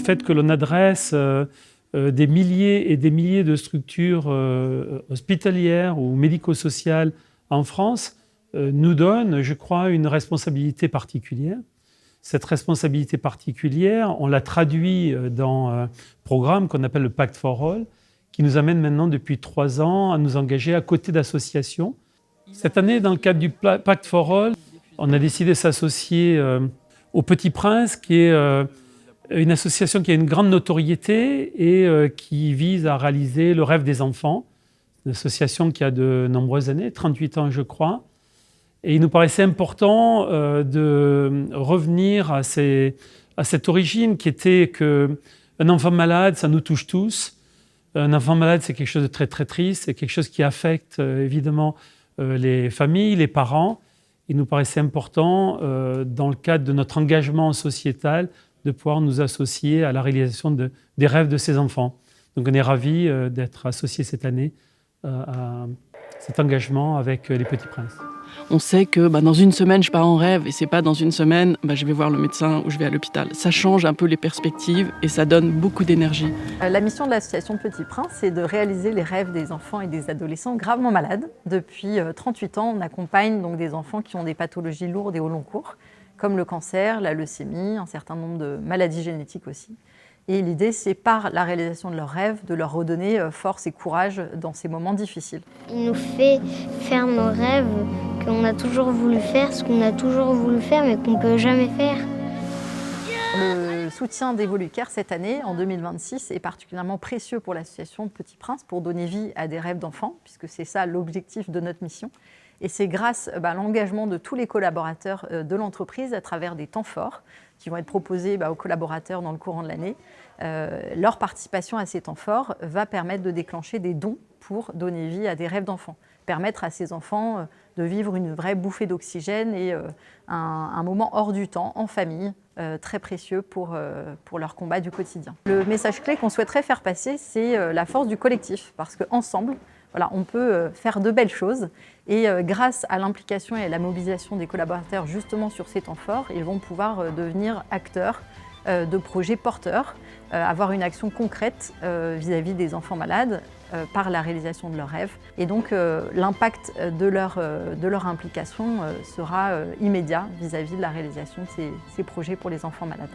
fait que l'on adresse des milliers et des milliers de structures hospitalières ou médico-sociales en France nous donne, je crois, une responsabilité particulière. Cette responsabilité particulière, on l'a traduit dans un programme qu'on appelle le Pacte for All, qui nous amène maintenant depuis 3 ans à nous engager à côté d'associations. Cette année, dans le cadre du Pacte for All, on a décidé de s'associer au Petit Prince, qui est une association qui a une grande notoriété et qui vise à réaliser le rêve des enfants. Une association qui a de nombreuses années, 38 ans je crois. Et il nous paraissait important de revenir à cette origine qui était qu'un enfant malade, ça nous touche tous. Un enfant malade, c'est quelque chose de très très triste, c'est quelque chose qui affecte évidemment les familles, les parents. Il nous paraissait important, dans le cadre de notre engagement sociétal, de pouvoir nous associer à la réalisation des rêves de ces enfants. Donc on est ravis d'être associés cette année à cet engagement avec les Petits Princes. On sait que dans une semaine, je pars en rêve et c'est pas dans une semaine, je vais voir le médecin ou je vais à l'hôpital. Ça change un peu les perspectives et ça donne beaucoup d'énergie. La mission de l'association Petit Prince, c'est de réaliser les rêves des enfants et des adolescents gravement malades. Depuis 38 ans, on accompagne donc des enfants qui ont des pathologies lourdes et au long cours, comme le cancer, la leucémie, un certain nombre de maladies génétiques aussi. Et l'idée, c'est par la réalisation de leurs rêves, de leur redonner force et courage dans ces moments difficiles. Il nous fait faire nos rêves qu'on a toujours voulu faire, ce qu'on a toujours voulu faire mais qu'on ne peut jamais faire. Le soutien d'Evolucare cette année, en 2026, est particulièrement précieux pour l'association Petit Prince pour donner vie à des rêves d'enfants, puisque c'est ça l'objectif de notre mission. Et c'est grâce à l'engagement de tous les collaborateurs de l'entreprise à travers des temps forts qui vont être proposés aux collaborateurs dans le courant de l'année. Leur participation à ces temps forts va permettre de déclencher des dons pour donner vie à des rêves d'enfants, permettre à ces enfants de vivre une vraie bouffée d'oxygène et un moment hors du temps, en famille, très précieux pour leur combat du quotidien. Le message clé qu'on souhaiterait faire passer, c'est la force du collectif, parce qu'ensemble, on peut faire de belles choses et grâce à l'implication et à la mobilisation des collaborateurs justement sur ces temps forts, ils vont pouvoir devenir acteurs de projets porteurs, avoir une action concrète vis-à-vis des enfants malades par la réalisation de leurs rêves. Et donc l'impact de leur implication sera immédiat vis-à-vis de la réalisation de ces projets pour les enfants malades.